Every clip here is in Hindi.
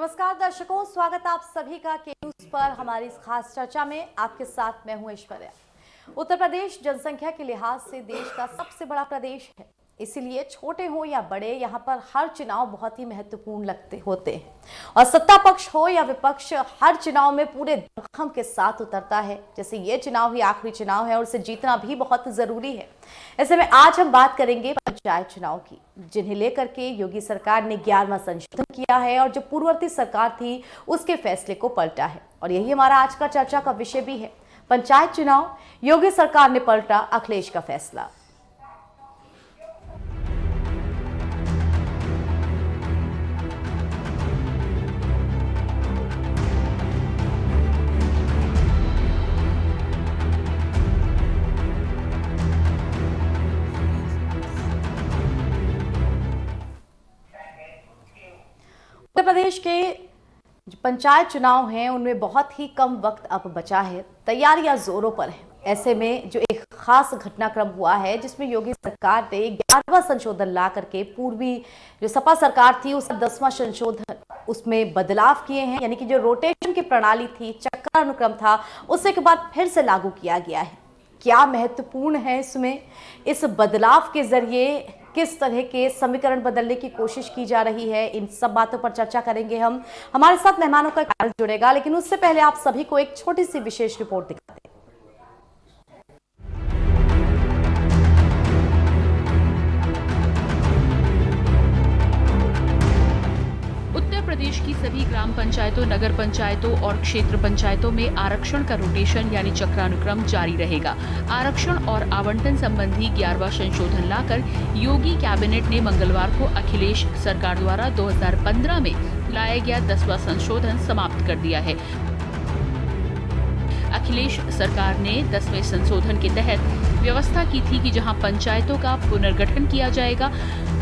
नमस्कार दर्शकों, स्वागत आप सभी का के न्यूज पर हमारी इस खास चर्चा में। आपके साथ मैं हूं ऐश्वर्या। उत्तर प्रदेश जनसंख्या के लिहाज से देश का सबसे बड़ा प्रदेश है, इसीलिए छोटे हो या बड़े यहाँ पर हर चुनाव बहुत ही महत्वपूर्ण होते हैं। और सत्ता पक्ष हो या विपक्ष, हर चुनाव में पूरे दमखम के साथ उतरता है। जैसे ये चुनाव ही आखिरी चुनाव है और उसे जीतना भी बहुत जरूरी है। ऐसे में आज हम बात करेंगे पंचायत चुनाव की, जिन्हें लेकर के योगी सरकार ने 11वां संशोधन किया है और जो पूर्ववर्ती सरकार थी उसके फैसले को पलटा है। और यही हमारा आज का चर्चा का विषय भी है, पंचायत चुनाव, योगी सरकार ने पलटा अखिलेश का फैसला। उत्तर प्रदेश के जो पंचायत चुनाव हैं उनमें बहुत ही कम वक्त अब बचा है, तैयारियां जोरों पर है। ऐसे में जो एक खास घटनाक्रम हुआ है जिसमें योगी सरकार ने 11वां संशोधन ला करके पूर्वी जो सपा सरकार थी उसका 10वां संशोधन उसमें बदलाव किए हैं। यानी कि जो रोटेशन की प्रणाली थी, चक्रानुक्रम था, उसे के बाद फिर से लागू किया गया है। क्या महत्वपूर्ण है इसमें, इस बदलाव के जरिए किस तरह के समीकरण बदलने की कोशिश की जा रही है, इन सब बातों पर चर्चा करेंगे हम। हमारे साथ मेहमानों का पैनल जुड़ेगा, लेकिन उससे पहले आप सभी को एक छोटी सी विशेष रिपोर्ट दिखाते हैं। उत्तर प्रदेश की सभी ग्राम पंचायतों, नगर पंचायतों और क्षेत्र पंचायतों में आरक्षण का रोटेशन यानी चक्रानुक्रम जारी रहेगा। आरक्षण और आवंटन संबंधी 11वां संशोधन लाकर योगी कैबिनेट ने मंगलवार को अखिलेश सरकार द्वारा 2015 में लाया गया 10वां संशोधन समाप्त कर दिया है। अखिलेश सरकार ने 10वें संशोधन के तहत व्यवस्था की थी कि जहां पंचायतों का पुनर्गठन किया जाएगा,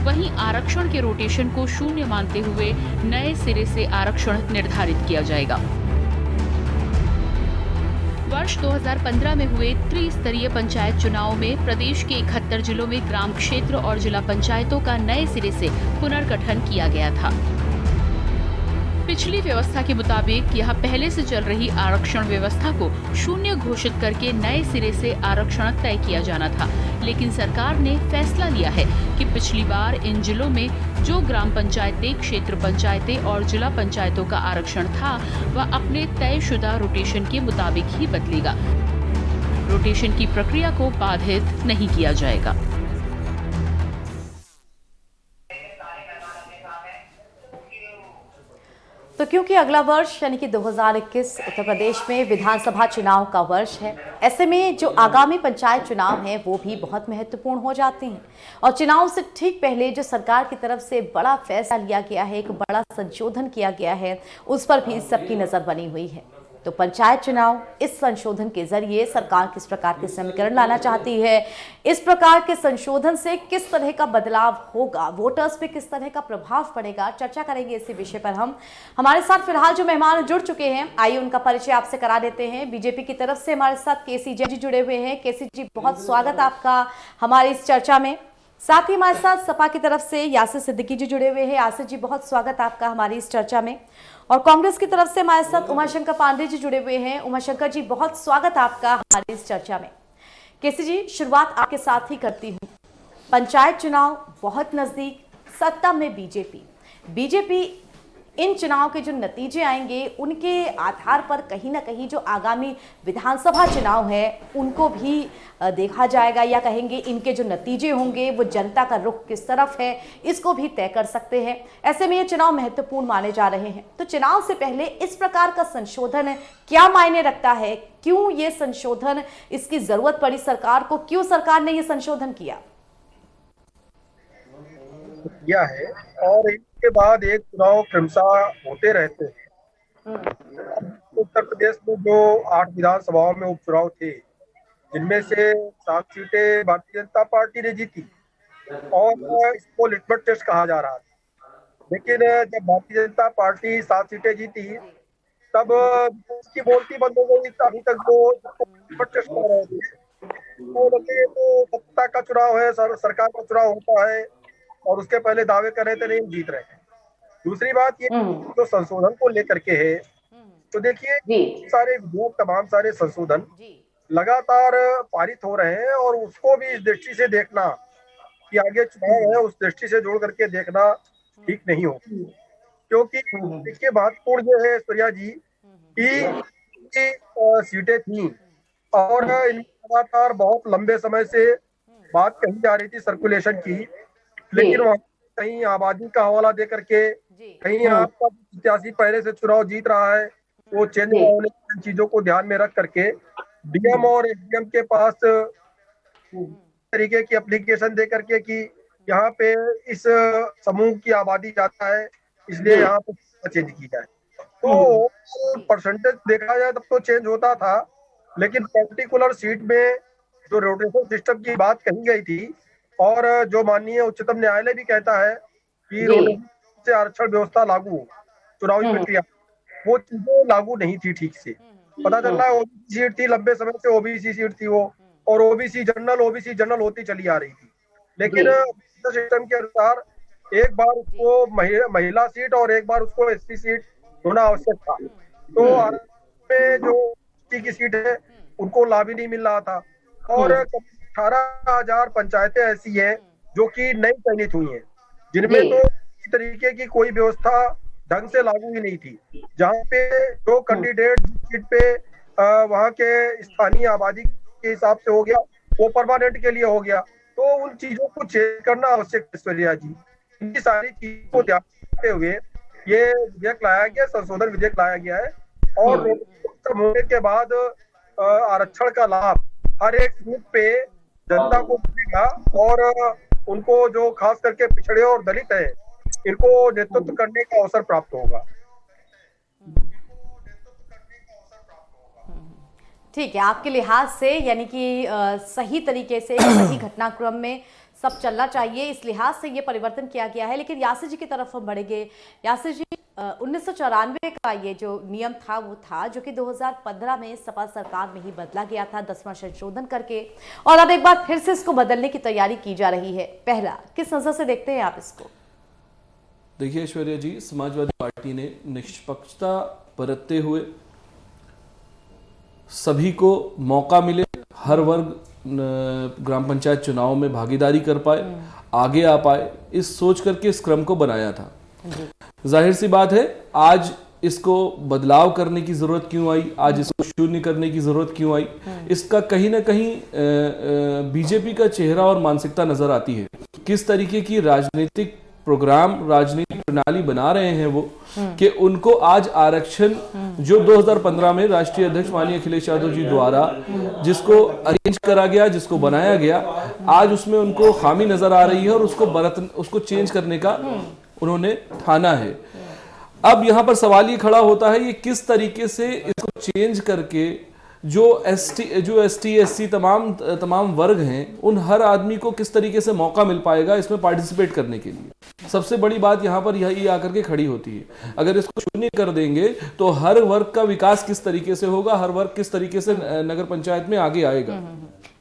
वहीं आरक्षण के रोटेशन को शून्य मानते हुए नए सिरे से आरक्षण निर्धारित किया जाएगा। वर्ष 2015 में हुए त्रिस्तरीय पंचायत चुनाव में प्रदेश के 71 जिलों में ग्राम क्षेत्र और जिला पंचायतों का नए सिरे से पुनर्गठन किया गया था। पिछली व्यवस्था के मुताबिक यह पहले से चल रही आरक्षण व्यवस्था को शून्य घोषित करके नए सिरे से आरक्षण तय किया जाना था, लेकिन सरकार ने फैसला लिया है कि पिछली बार इन जिलों में जो ग्राम पंचायतें, क्षेत्र पंचायतें और जिला पंचायतों का आरक्षण था वह अपने तयशुदा रोटेशन के मुताबिक ही बदलेगा। रोटेशन की प्रक्रिया को बाधित नहीं किया जाएगा। तो क्योंकि अगला वर्ष यानी कि 2021 उत्तर प्रदेश में विधानसभा चुनाव का वर्ष है, ऐसे में जो आगामी पंचायत चुनाव हैं वो भी बहुत महत्वपूर्ण हो जाते हैं। और चुनाव से ठीक पहले जो सरकार की तरफ से बड़ा फैसला लिया गया है, एक बड़ा संशोधन किया गया है, उस पर भी सबकी नजर बनी हुई है। तो पंचायत चुनाव, इस संशोधन के जरिए सरकार किस प्रकार के समीकरण लाना चाहती है, इस प्रकार के संशोधन से किस तरह का बदलाव होगा, वोटर्स पे किस तरह का प्रभाव पड़ेगा, चर्चा करेंगे इसी विषय पर हम। हमारे साथ फिलहाल जो मेहमान जुड़ चुके हैं, आइए उनका परिचय आपसे करा देते हैं। बीजेपी की तरफ से हमारे साथ केसी जैन जी जुड़े हुए हैं। केसी जी, बहुत स्वागत आपका हमारी इस चर्चा में। साथ ही हमारे साथ सपा की तरफ से यासिर सिद्दीकी जी जुड़े हुए हैं। यासिर जी, बहुत स्वागत आपका हमारी इस चर्चा में। और कांग्रेस की तरफ से हमारे साथ उमाशंकर पांडे जी जुड़े हुए हैं। उमाशंकर जी, बहुत स्वागत आपका हमारी इस चर्चा में। केसी जी, शुरुआत आपके साथ ही करती हूँ। पंचायत चुनाव बहुत नजदीक, सत्ता में बीजेपी इन चुनाव के जो नतीजे आएंगे उनके आधार पर कहीं ना कहीं जो आगामी विधानसभा चुनाव है उनको भी देखा जाएगा, या कहेंगे इनके जो नतीजे होंगे वो जनता का रुख किस तरफ है इसको भी तय कर सकते हैं। ऐसे में ये चुनाव महत्वपूर्ण माने जा रहे हैं। तो चुनाव से पहले इस प्रकार का संशोधन क्या मायने रखता है, क्यों ये संशोधन, इसकी जरूरत पड़ी सरकार को, क्यों सरकार ने ये संशोधन किया है? और इसके बाद एक चुनाव क्रमशः होते रहते हैं। उत्तर प्रदेश में जो 8 विधानसभाओं में उपचुनाव थे, जिनमें से 7 सीटें भारतीय जनता पार्टी ने जीती और इसको लिटमस टेस्ट कहा जा रहा था। लेकिन जब भारतीय जनता पार्टी 7 सीटें जीती तब उसकी बोलती बंद हो गई। अभी तक वो लिटमस टेस्ट कर रहे थे। तो लगे तो सत्ता का चुनाव है, सरकार का चुनाव होता है, और उसके पहले दावे कर रहे थे नहीं जीत रहे हैं। दूसरी बात ये जो संशोधन को लेकर के है, तो देखिए जी सारे विधेयक, तमाम सारे संशोधन जी लगातार पारित हो रहे हैं, और उसको भी इस दृष्टि से देखना कि आगे चुनाव है, उस दृष्टि से जोड़ करके देखना ठीक नहीं हो, क्योंकि देखिए महत्वपूर्ण ये है ऐश्वर्या जी कि सीटें थी, और इनमें लगातार बहुत लंबे समय से बात कही जा रही थी सर्कुलेशन की, लेकिन वहां कहीं आबादी का हवाला दे करके, कहीं आपका प्रत्याशी पहले से चुनाव जीत रहा है, वो चेंज होने इन चीजों को ध्यान में रख करके डीएम और एसडीएम के पास तरीके की एप्लीकेशन दे करके कि यहाँ पे इस समूह की आबादी ज्यादा है, इसलिए यहाँ पे चेंज की जाए। तो परसेंटेज देखा जाए तब तो चेंज होता था, लेकिन पर्टिकुलर सीट में जो रोटेशन सिस्टम की बात कही गई थी, और जो माननीय उच्चतम न्यायालय भी कहता है कि रोटेशन से आरक्षण व्यवस्था लागू हो चुनावी प्रक्रिया, वो चीजें लागू नहीं थी ठीक से। पता चल रहा है ओबीसी सीट थी, लंबे समय से ओबीसी सीट थी वो, और ओबीसी जनरल होती चली आ रही थी, लेकिन सिस्टम के अनुसार एक बार उसको महिला सीट और एक बार उसको एससी सीट होना आवश्यक था। तो पे जो एसटी की सीट है उनको लाभ ही नहीं मिल रहा था, और 18,000 पंचायतें ऐसी हैं जो कि नई चयनित हुई हैं, जिनमें तो इस तरीके की कोई व्यवस्था ढंग से लागू ही नहीं थी, जहाँ पे जो कैंडिडेट सीट पे वहाँ के स्थानीय आबादी के हिसाब से हो गया, वो परमानेंट के लिए हो गया। तो उन चीजों को चेंज करना आवश्यक है ऐश्वर्या जी। इनकी सारी चीजों को ध्यान रखते हुए ये विधेयक लाया गया, संशोधन विधेयक लाया गया है, और खत्म होने के बाद आरक्षण का लाभ हर एक सीट पे जनता को मिलेगा, और उनको जो खास करके पिछड़े और दलित है, इनको नेतृत्व करने का अवसर प्राप्त होगा। ठीक है, आपके लिहाज से यानी कि सही तरीके से सही घटनाक्रम में सब चलना चाहिए, इस लिहाज से ये परिवर्तन किया गया है। लेकिन यासिर जी की तरफ हम बढ़ेंगे। यासिर जी, 1994 का ये जो नियम था वो था जो कि 2015 में सपा सरकार में ही बदला गया था 10वां संशोधन करके, और अब एक बार फिर से इसको बदलने की तैयारी की जा रही है। पहला, किस नजर से देखते हैं आप इसको? देखिए ऐश्वर्या जी, समाजवादी पार्टी ने निष्पक्षता बरतते हुए सभी को मौका मिले, हर वर्ग ग्राम पंचायत चुनाव में भागीदारी कर पाए, आगे आ पाए, इस सोच करके इस क्रम को बनाया था। जाहिर सी बात है, आज इसको बदलाव करने की जरूरत क्यों आई, आज इसको शून्य करने की जरूरत क्यों आई, इसका कहीं ना कहीं बीजेपी का चेहरा और मानसिकता नजर आती है। किस तरीके की राजनीतिक प्रोग्राम, राजनीतिक प्रणाली बना रहे हैं वो, कि उनको आज आरक्षण जो 2015 में राष्ट्रीय अध्यक्ष माननीय अखिलेश यादव जी द्वारा जिसको अरेंज करा गया, जिसको बनाया गया, आज उसमें उनको खामी नजर आ रही है, और उसको चेंज करने का उन्होंने ठाना है। अब यहां पर सवाल ये खड़ा होता है, ये किस तरीके से इसको चेंज करके जो एसटी एससी तमाम वर्ग हैं, उन हर आदमी को किस तरीके से मौका मिल पाएगा इसमें पार्टिसिपेट करने के लिए। सबसे बड़ी बात यहाँ पर यही आकर के खड़ी होती है। अगर इसको शून्य कर देंगे तो हर वर्ग का विकास किस तरीके से होगा, हर वर्ग किस तरीके से नगर पंचायत में आगे आएगा,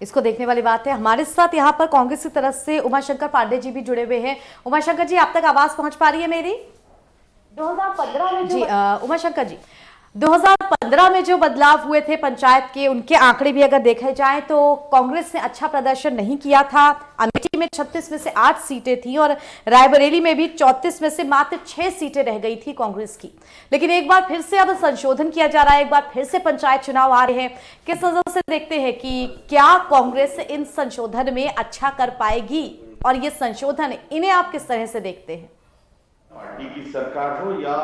इसको देखने वाली बात है। हमारे साथ यहाँ पर कांग्रेस की तरफ से उमाशंकर पांडे जी भी जुड़े हुए हैं। उमाशंकर जी, आप तक आवाज पहुंच पा रही है मेरी? 2015 में जी उमाशंकर जी, 2015 में जो बदलाव हुए थे पंचायत के, उनके आंकड़े भी अगर देखे जाएं तो कांग्रेस ने अच्छा प्रदर्शन नहीं किया था। अमेठी में 36 में से 8 सीटें थी, और रायबरेली में भी 34 में से मात्र 6 सीटें रह गई थी कांग्रेस की। लेकिन एक बार फिर से अब संशोधन किया जा रहा है, एक बार फिर से पंचायत चुनाव आ रहे हैं। किस नजर से देखते हैं कि क्या कांग्रेस इन संशोधन में अच्छा कर पाएगी, और ये संशोधन इन्हें आप किस तरह से देखते हैं? पार्टी की सरकार हो या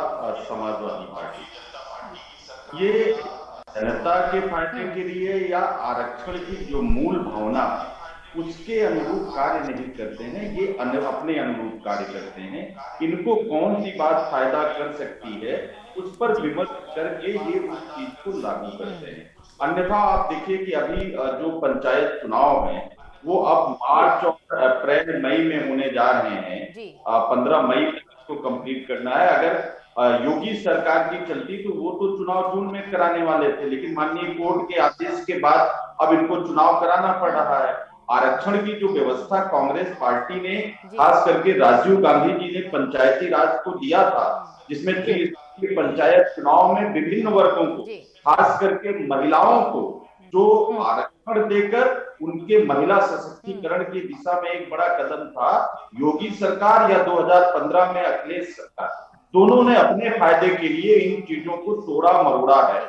समाजवादी पार्टी, ये जनता के फायदे के लिए या आरक्षण की जो मूल भावना उसके अनुरूप कार्य नहीं करते हैं, ये अपने अनुरूप कार्य करते हैं। इनको कौन सी बात फायदा कर सकती है उस पर विमर्श करके ये उस चीज को लागू करते हैं। अन्यथा आप देखिए कि अभी जो पंचायत चुनाव है वो अब मार्च और अप्रैल मई में होने जा रहे हैं। 15 मई को कंप्लीट करना है। अगर योगी सरकार की चलती तो वो तो चुनाव जून में कराने वाले थे, लेकिन माननीय कोर्ट के आदेश के बाद अब इनको चुनाव कराना पड़ रहा है। आरक्षण की जो व्यवस्था कांग्रेस पार्टी ने खास करके राजीव गांधी जी ने पंचायती राज को दिया था, जिसमें त्रिस्तरीय पंचायत चुनाव में विभिन्न वर्गों को, खास करके महिलाओं को जो आरक्षण देकर उनके महिला सशक्तिकरण की दिशा में एक बड़ा कदम था। योगी सरकार या 2015 में अखिलेश सरकार, दोनों ने अपने फायदे के लिए इन चीजों को तोड़ा मरोड़ा है।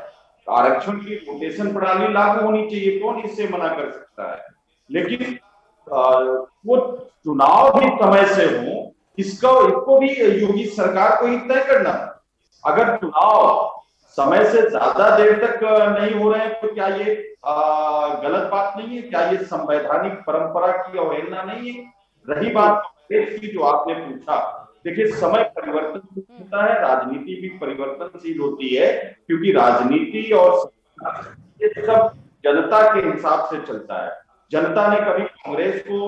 आरक्षण की रोटेशन प्रणाली लागू होनी चाहिए, कौन इससे मना कर सकता है, लेकिन वो चुनाव भी समय से हो, इसको भी योगी सरकार को ही तय करना। अगर चुनाव समय से ज्यादा देर तक नहीं हो रहे हैं तो क्या ये गलत बात नहीं है? क्या ये संवैधानिक परंपरा की अवहेलना नहीं है? रही बात कांग्रेस की जो आपने पूछा, देखिए समय परिवर्तन होता है, राजनीति भी परिवर्तनशील होती है, क्योंकि राजनीति और ये सब जनता के हिसाब से चलता है। जनता ने कभी कांग्रेस को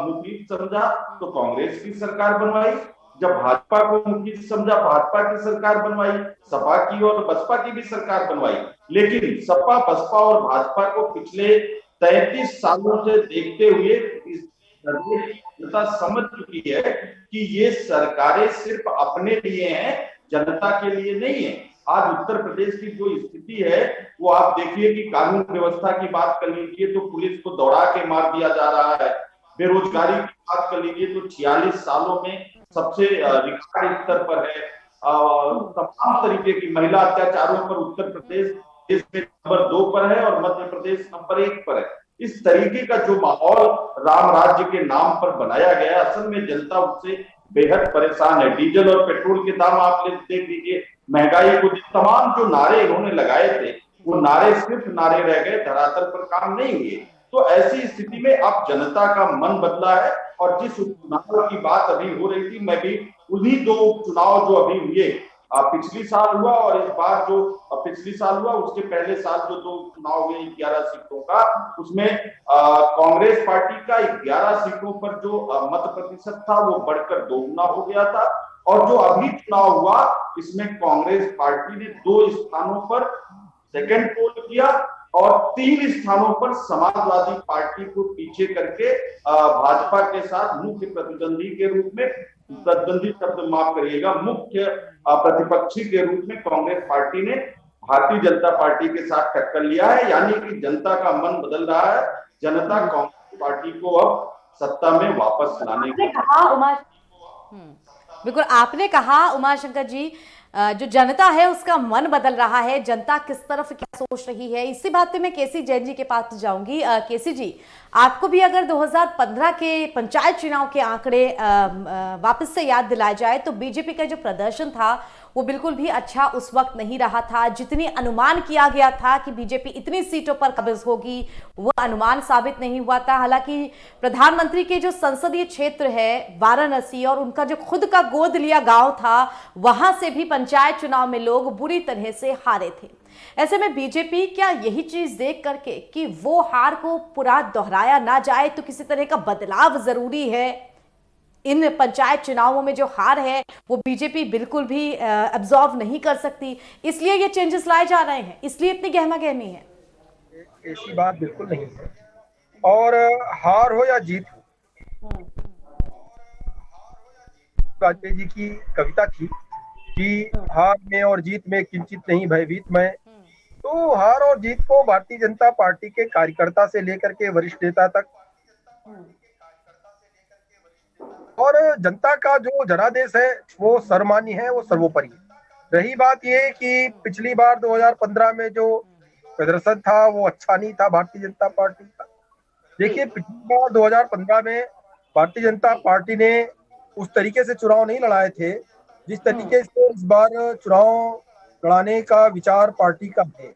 मुफीद समझा तो कांग्रेस की सरकार बनवाई, जब भाजपा को मुफीद समझा भाजपा की सरकार बनवाई, सपा की और बसपा की भी सरकार बनवाई। लेकिन सपा, बसपा और भाजपा को पिछले 33 सालों से देखते हुए जनता समझ चुकी है कि ये सरकारें सिर्फ अपने लिए हैं, जनता के लिए नहीं है। आज उत्तर प्रदेश की जो स्थिति है वो आप देखिए कि कानून व्यवस्था की बात कर लीजिए तो पुलिस को दौड़ा के मार दिया जा रहा है, बेरोजगारी की बात कर लीजिए तो 46 सालों में सबसे रिकॉर्ड स्तर पर है, तमाम तरीके की महिला अत्याचारों पर उत्तर प्रदेश देश में नंबर 2 पर है और मध्य प्रदेश नंबर 1 पर है। इस तरीके का जो माहौल राम राज्य के नाम पर बनाया गया, असल में जनता उससे बेहद परेशान है। डीजल और पेट्रोल के दाम आप देख लीजिए, महंगाई को, तमाम जो नारे इन्होंने लगाए थे वो नारे सिर्फ नारे रह गए, धरातल पर काम नहीं हुए। तो ऐसी स्थिति में अब जनता का मन बदला है और जिस उपचुनाव की बात अभी हो रही थी, मैं भी उन्हीं 2 उपचुनाव जो अभी हुए, पिछली साल हुआ और इस बार जो पिछली साल हुआ, उसके पहले साल जो 2 चुनाव हुए 11 सीटों का, उसमें कांग्रेस पार्टी का 11 सीटों पर जो मत प्रतिशत था वो बढ़कर 2 गुना हो गया था। और जो अभी चुनाव हुआ इसमें कांग्रेस पार्टी ने 2 स्थानों पर सेकंड पोल किया और 3 स्थानों पर समाजवादी पार्टी को पीछे करके भाजपा के साथ मुख्य प्रतिद्वंदी के रूप में, प्रतिद्वंदी शब्द माफ करिएगा, मुख्य प्रतिपक्षी के रूप में कांग्रेस पार्टी ने भारतीय जनता पार्टी के साथ टक्कर लिया है। यानी कि जनता का मन बदल रहा है, जनता कांग्रेस पार्टी को अब सत्ता में वापस लाने की। बिल्कुल आपने कहा उमाशंकर जी, जो जनता है उसका मन बदल रहा है, जनता किस तरफ क्या सोच रही है, इसी बात पे मैं केसी जैन जी के पास जाऊंगी। केसी जी, आपको भी अगर 2015 के पंचायत चुनाव के आंकड़े वापस से याद दिलाए जाए तो बीजेपी का जो प्रदर्शन था वो बिल्कुल भी अच्छा उस वक्त नहीं रहा था। जितनी अनुमान किया गया था कि बीजेपी इतनी सीटों पर कब्ज होगी, वो अनुमान साबित नहीं हुआ था। हालांकि प्रधानमंत्री के जो संसदीय क्षेत्र है वाराणसी और उनका जो खुद का गोद लिया गांव था, वहां से भी पंचायत चुनाव में लोग बुरी तरह से हारे थे। ऐसे में बीजेपी क्या यही चीज देख करके कि वो हार को पूरा दोहराया ना जाए तो किसी तरह का बदलाव जरूरी है, इन पंचायत चुनावों में जो हार है वो बीजेपी बिल्कुल भी अब्सॉर्व नहीं कर सकती, इसलिए ये चेंजेस लाए जा रहे हैं, इसलिए इतनी गहमा गहमी है? ऐसी बात बिल्कुल नहीं है। और हार हो या जीत हो, वाजपेयी जी की कविता थी कि हार में और जीत में किंचित नहीं भयभीत मैं। तो हार और जीत को भारतीय जनता पार्टी के कार्यकर्ता से लेकर के वरिष्ठ नेता तक और जनता का जो जनादेश है वो सर्वमान्य है, वो सर्वोपरि है। रही बात ये कि पिछली बार 2015 में जो प्रदर्शन था वो अच्छा नहीं था भारतीय जनता पार्टी का। देखिए, पिछली बार 2015 में भारतीय जनता पार्टी ने उस तरीके से चुनाव नहीं लड़ाए थे जिस तरीके से इस बार चुनाव लड़ाने का विचार पार्टी का है।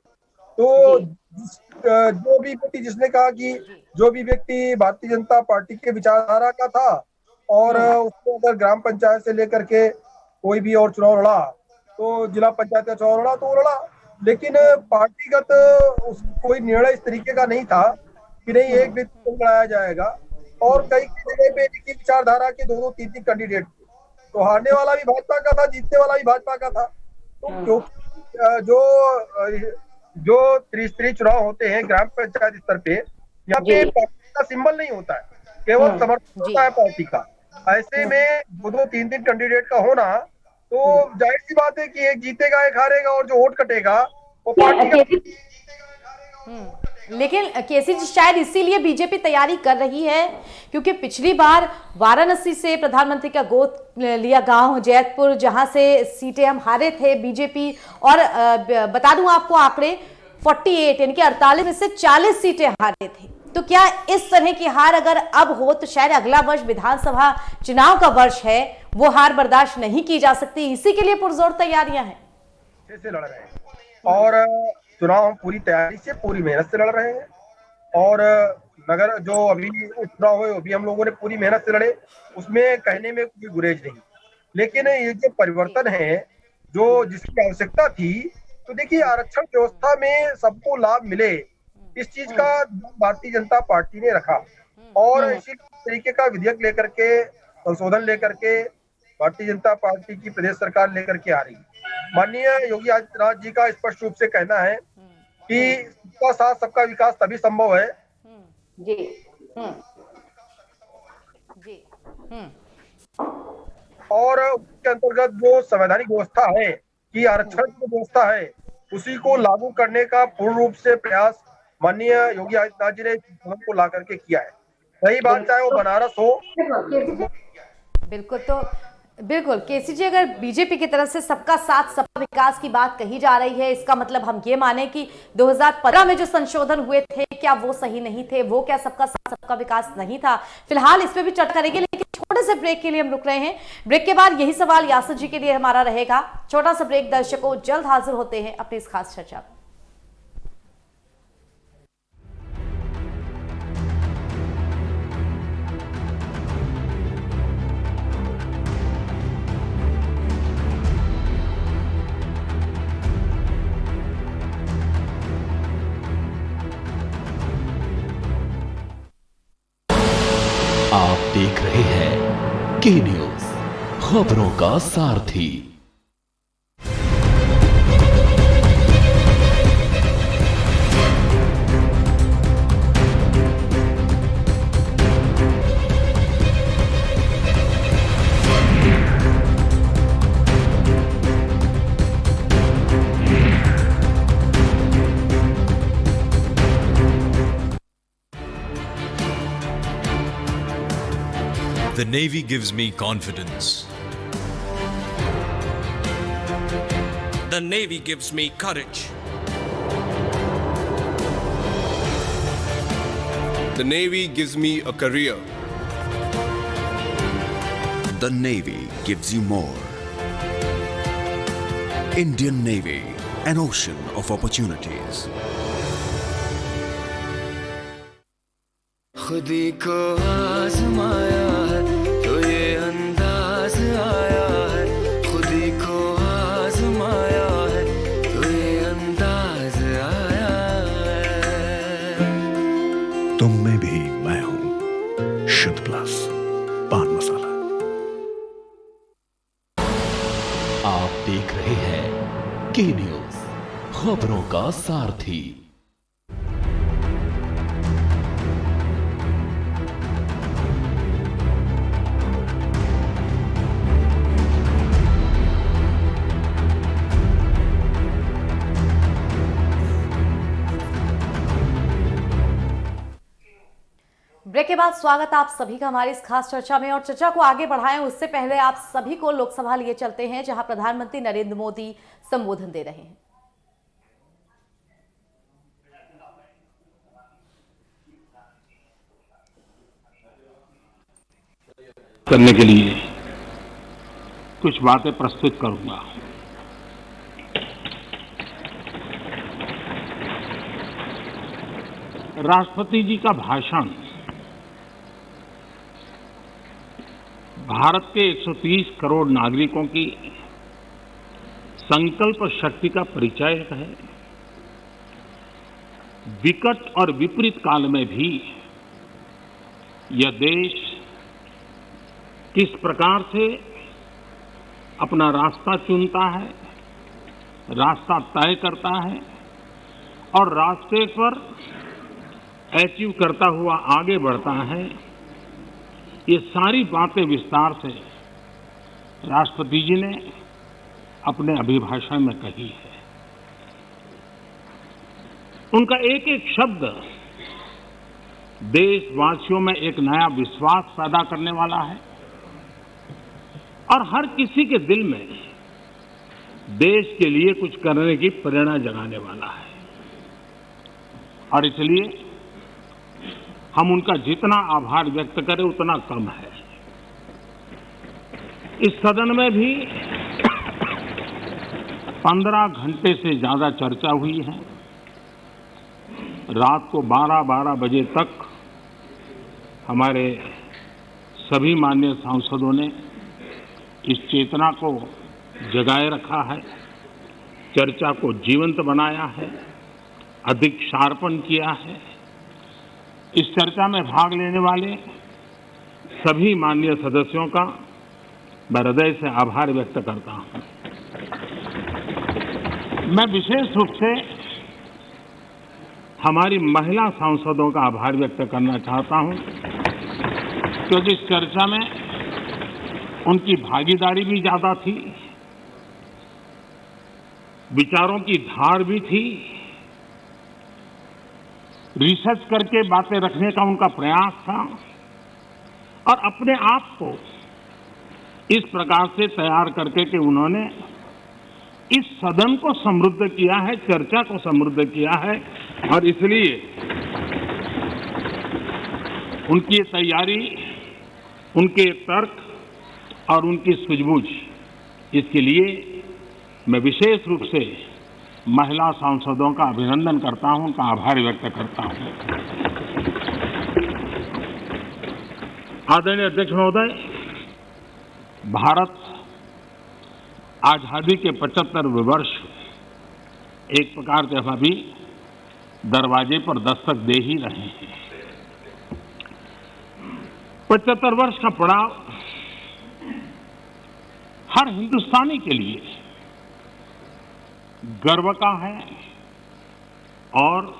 तो जो भी व्यक्ति, जिसने कहा कि जो भी व्यक्ति भारतीय जनता पार्टी के विचारधारा का था और उसको अगर ग्राम पंचायत से लेकर के कोई भी और चुनाव लड़ा, तो जिला पंचायत का चुनाव लड़ा तो वो लड़ा, लेकिन पार्टीगत कोई निर्णय इस तरीके का नहीं था कि नहीं एक व्यक्ति को लड़ाया जाएगा। और कई जगह पे एक ही विचारधारा के 2-3 कैंडिडेट थे, तो हारने वाला भी भाजपा का था, जीतने वाला भी भाजपा का था। तो क्योंकि जो त्रिस्तरीय चुनाव होते हैं ग्राम पंचायत स्तर पे, यहाँ पे पार्टी का सिंबल नहीं होता है, केवल समर्थन जी। होता है पार्टी का। ऐसे में 2-2, 3-3 कैंडिडेट का होना, तो जाहिर सी बात है कि एक जीतेगा एक हारेगा, और जो वोट कटेगा वो पार्टी का। लेकिन केसी जी शायद इसीलिए बीजेपी तैयारी कर रही है, क्योंकि पिछली बार वाराणसी से प्रधानमंत्री का गोद लिया गांव जैतपुर, जहां से सीटें हम हारे थे बीजेपी, और बता दूं आपको आंकड़े 48 यानी कि 48 में से 40 सीटें हारे थे। तो क्या इस तरह की हार अगर अब हो तो शायद अगला वर्ष विधानसभा चुनाव का वर्ष है, वो हार बर्दाश्त नहीं की जा सकती, इसी के लिए पुरजोर तैयारियां हैं। से लड़ रहे हैं और चुनाव हम पूरी तैयारी से, पूरी मेहनत से लड़ रहे हैं। और नगर जो अभी उपचुनाव हुए वो भी हम लोगों ने पूरी मेहनत से लड़े, उसमें कहने में कोई गुरेज नहीं। लेकिन ये जो परिवर्तन है, जो जिसकी आवश्यकता थी, तो देखिए आरक्षण व्यवस्था में सबको लाभ मिले, इस चीज का भारतीय जनता पार्टी ने रखा, और इसी तरीके का विधेयक लेकर के, संशोधन लेकर के भारतीय जनता पार्टी की प्रदेश सरकार लेकर के आ रही है। माननीय योगी आदित्यनाथ जी का स्पष्ट रूप से कहना है कि सबका साथ सबका विकास तभी संभव है। जी। जी। और उसके अंतर्गत जो संवैधानिक व्यवस्था है कि आरक्षण की व्यवस्था है, उसी को लागू करने का पूर्ण रूप से प्रयास माननीय योगी आदित्यनाथ जी ने को ला करके किया है। रही बात चाहे वो बनारस हो। बिल्कुल, तो बिल्कुल केसी जी, अगर बीजेपी की तरफ से सबका साथ सबका विकास की बात कही जा रही है, इसका मतलब हम ये माने कि 2015 में जो संशोधन हुए थे क्या वो सही नहीं थे, वो क्या सबका साथ सबका विकास नहीं था? फिलहाल इस पे भी चर्चा करेंगे, लेकिन छोटे से ब्रेक के लिए हम रुक रहे हैं। ब्रेक के बाद यही सवाल यासर जी के लिए हमारा रहेगा। छोटा सा ब्रेक दर्शकों, जल्द हाजिर होते हैं अपनी इस खास चर्चा में। आप देख रहे हैं के न्यूज, खबरों का सारथी। The Navy gives me confidence. The Navy gives me courage. The Navy gives me a career. The Navy gives you more. Indian Navy, an ocean of opportunities. खुदी को आजमाया है तो ये अंदाज आया है, खुदी को आजमाया है तो ये अंदाज आया है। तुम में भी मैं हूं, शुद्ध प्लस पान मसाला। आप देख रहे हैं के न्यूज, खबरों का सारथी। ब्रेक के बाद स्वागत आप सभी का हमारी इस खास चर्चा में। और चर्चा को आगे बढ़ाएं उससे पहले आप सभी को लोकसभा लिए चलते हैं, जहां प्रधानमंत्री नरेंद्र मोदी संबोधन दे रहे हैं। करने के लिए कुछ बातें प्रस्तुत करूंगा। राष्ट्रपति जी का भाषण भारत के 130 करोड़ नागरिकों की संकल्प शक्ति का परिचय है। विकट और विपरीत काल में भी यह देश किस प्रकार से अपना रास्ता चुनता है, रास्ता तय करता है और रास्ते पर अचीव करता हुआ आगे बढ़ता है, ये सारी बातें विस्तार से राष्ट्रपति जी ने अपने अभिभाषण में कही है। उनका एक एक शब्द देशवासियों में एक नया विश्वास पैदा करने वाला है और हर किसी के दिल में देश के लिए कुछ करने की प्रेरणा जगाने वाला है। और इसलिए हम उनका जितना आभार व्यक्त करें उतना कम है। इस सदन में भी 15 घंटे से ज्यादा चर्चा हुई है। रात को 12-12 बजे तक हमारे सभी माननीय सांसदों ने इस चेतना को जगाए रखा है, चर्चा को जीवंत बनाया है, अधिक शार्पन किया है। इस चर्चा में भाग लेने वाले सभी माननीय सदस्यों का मैं हृदय से आभार व्यक्त करता हूं। मैं विशेष रूप से हमारी महिला सांसदों का आभार व्यक्त करना चाहता हूं, क्योंकि इस चर्चा में उनकी भागीदारी भी ज्यादा थी, विचारों की धार भी थी, रिसर्च करके बातें रखने का उनका प्रयास था और अपने आप को इस प्रकार से तैयार करके कि उन्होंने इस सदन को समृद्ध किया है, चर्चा को समृद्ध किया है। और इसलिए उनकी तैयारी, उनके तर्क और उनकी सूझबूझ, इसके लिए मैं विशेष रूप से महिला सांसदों का अभिनंदन करता हूं, उनका आभार व्यक्त करता हूं। आदरणीय अध्यक्ष महोदय, भारत आजादी के 75वें वर्ष एक प्रकार से अभी दरवाजे पर दस्तक दे ही रहे हैं। 75 वर्ष का पड़ाव हर हिंदुस्तानी के लिए गर्व का है और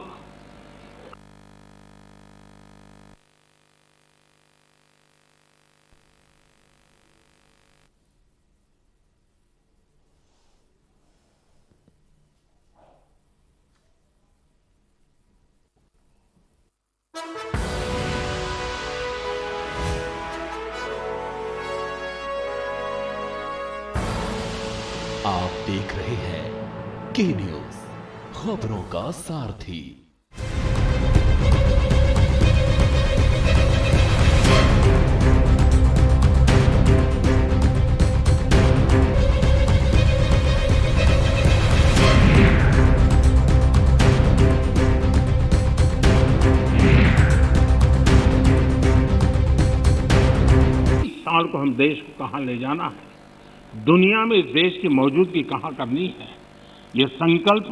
आप देख रहे हैं के न्यूज, खबरों का सारथी। साल को हम देश को कहां ले जाना है, दुनिया में इस देश की मौजूदगी कहां करनी है, ये संकल्प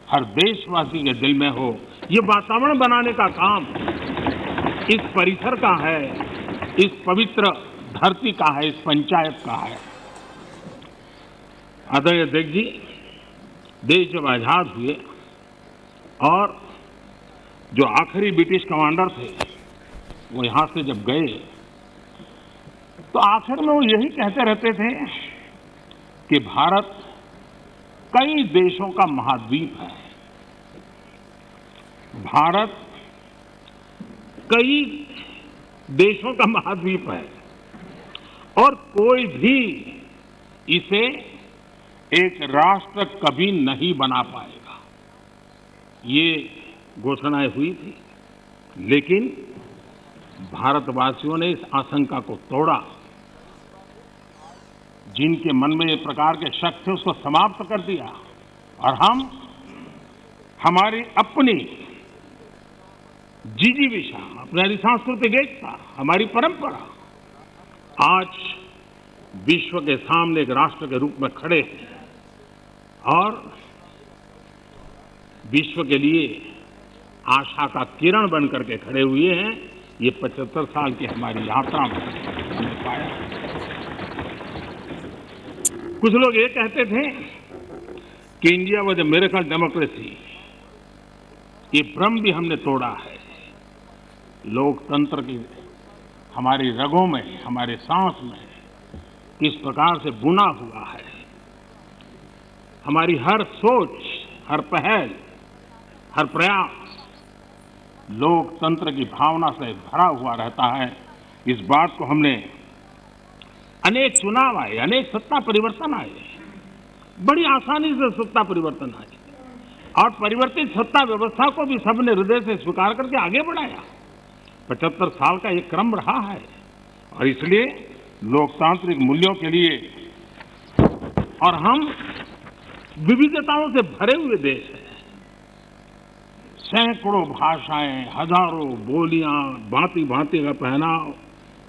हर देशवासी के दिल में हो। ये वातावरण बनाने का काम इस परिसर का है, इस पवित्र धरती का है, इस पंचायत का है। आदरणीय अध्यक्ष जी, देश जब आजाद हुए और जो आखिरी ब्रिटिश कमांडर थे वो यहां से जब गए तो आखिर में वो यही कहते रहते थे कि भारत कई देशों का महाद्वीप है, भारत कई देशों का महाद्वीप है और कोई भी इसे एक राष्ट्र कभी नहीं बना पाएगा। ये घोषणाएं हुई थी, लेकिन भारतवासियों ने इस आशंका को तोड़ा। जिनके मन में ये प्रकार के शक थे उसको समाप्त कर दिया और हम हमारी अपनी जिजीविषा, अपनी सांस्कृतिक एकता, हमारी परंपरा आज विश्व के सामने एक राष्ट्र के रूप में खड़े हैं और विश्व के लिए आशा का किरण बन करके खड़े हुए हैं। ये 75 साल की हमारी यात्रा में हमने पाया। कुछ लोग ये कहते थे कि India was a miracle democracy, ये भ्रम भी हमने तोड़ा है। लोकतंत्र की हमारी रगों में, हमारे सांस में किस प्रकार से बुना हुआ है। हमारी हर सोच, हर पहल, हर प्रयास लोकतंत्र की भावना से भरा हुआ रहता है। इस बात को हमने अनेक चुनाव आए, अनेक सत्ता परिवर्तन आए, बड़ी आसानी से सत्ता परिवर्तन आए और परिवर्तित सत्ता व्यवस्था को भी सबने हृदय से स्वीकार करके आगे बढ़ाया। 75 साल का एक क्रम रहा है और इसलिए लोकतांत्रिक मूल्यों के लिए, और हम विविधताओं से भरे हुए देश हैं। सैकड़ों भाषाएं, हजारों बोलियां, भांति भांति का पहनाव,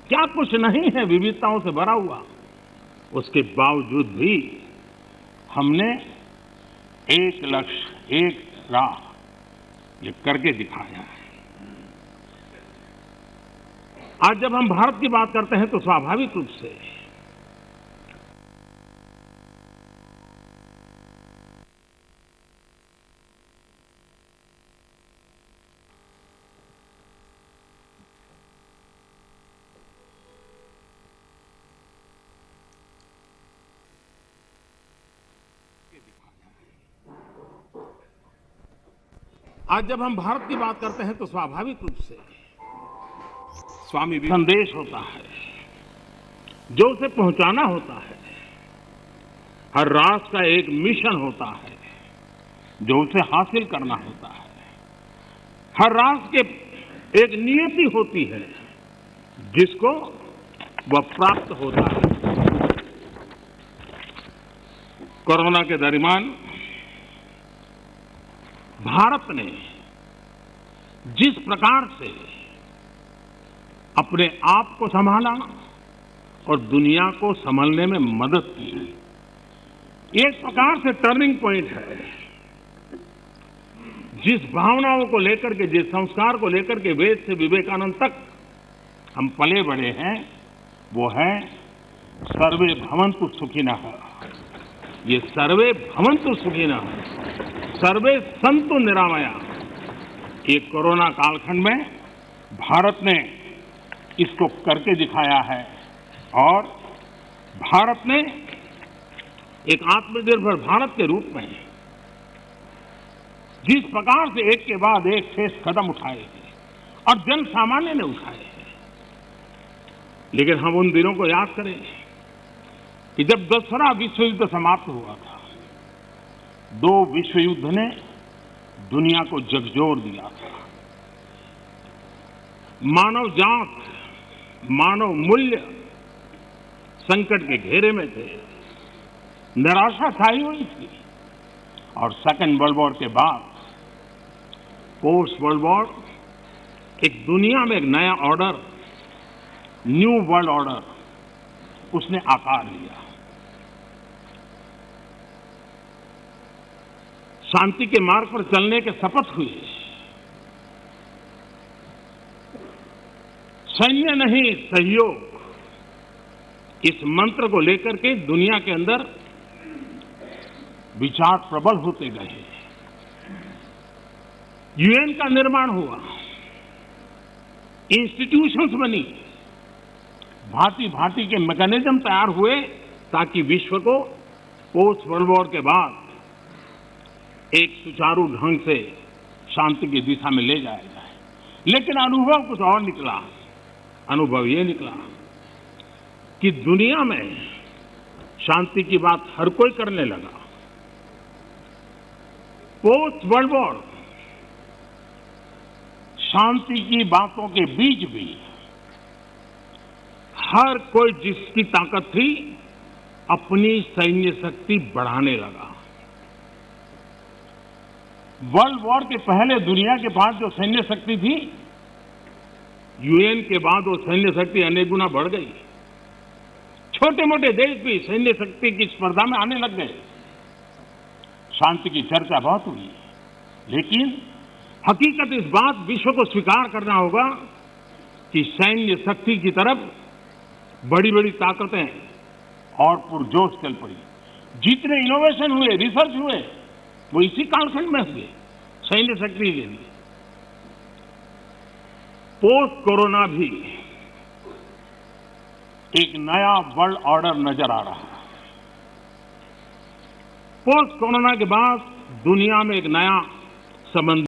क्या कुछ नहीं है विविधताओं से भरा हुआ। उसके बावजूद भी हमने एक लक्ष्य, एक राह ये करके दिखाया है। आज जब हम भारत की बात करते हैं तो स्वाभाविक रूप से स्वाभाविक रूप से स्वामी संदेश होता है जो उसे पहुंचाना होता है। हर राष्ट्र का एक मिशन होता है जो उसे हासिल करना होता है। हर राष्ट्र के एक नियति होती है जिसको वह प्राप्त होता है। कोरोना के दरमियान भारत ने जिस प्रकार से अपने आप को संभाला और दुनिया को संभालने में मदद की, एक प्रकार से टर्निंग पॉइंट है। जिस भावनाओं को लेकर के, जिस संस्कार को लेकर के वेद से विवेकानंद तक हम पले बड़े हैं, वो है सर्वे भवन्तु सुखिनः। ये सर्वे भवन्तु सुखिनः, सर्वे सन्तु निरामया, ये कोरोना कालखंड में भारत ने इसको करके दिखाया है और भारत ने एक आत्मनिर्भर भारत के रूप में जिस प्रकार से एक के बाद एक ठोस कदम उठाए हैं और जन सामान्य ने उठाए हैं। लेकिन हम उन दिनों को याद करें कि जब दूसरा विश्व युद्ध समाप्त हुआ था, दो विश्व युद्ध ने दुनिया को झकझोर दिया था। मानव जात, मानव मूल्य संकट के घेरे में थे, निराशा छाई हुई थी। और सेकेंड वर्ल्ड वॉर के बाद पोस्ट वर्ल्ड वॉर एक दुनिया में एक नया ऑर्डर, न्यू वर्ल्ड ऑर्डर, उसने आकार लिया। शांति के मार्ग पर चलने के शपथ हुए। सैन्य नहीं, सहयोग, इस मंत्र को लेकर के दुनिया के अंदर विचार प्रबल होते गए। यूएन का निर्माण हुआ, इंस्टीट्यूशंस बनी, भांति भांति के मैकेनिज्म तैयार हुए ताकि विश्व को पोस्ट वर्ल्ड वॉर के बाद एक सुचारू ढंग से शांति की दिशा में ले जाया जाए। लेकिन अनुभव कुछ और निकला। अनुभव ये निकला कि दुनिया में शांति की बात हर कोई करने लगा। पोस्ट वर्ल्ड वॉर शांति की बातों के बीच भी हर कोई जिसकी ताकत थी अपनी सैन्य शक्ति बढ़ाने लगा। वर्ल्ड वॉर के पहले दुनिया के पास जो सैन्य शक्ति थी, यूएन के बाद वो सैन्य शक्ति अनेक गुना बढ़ गई। छोटे मोटे देश भी सैन्य शक्ति की स्पर्धा में आने लग गए। शांति की चर्चा बहुत हुई, लेकिन हकीकत इस बात विश्व को स्वीकार करना होगा कि सैन्य शक्ति की तरफ बड़ी बड़ी ताकतें और पुरजोश चल पड़ी। जितने इनोवेशन हुए, रिसर्च हुए, वो इसी कालखंड में हुए सैन्य शक्ति के लिए। पोस्ट कोरोना भी एक नया वर्ल्ड ऑर्डर नजर आ रहा है। पोस्ट कोरोना के बाद दुनिया में एक नया संबंध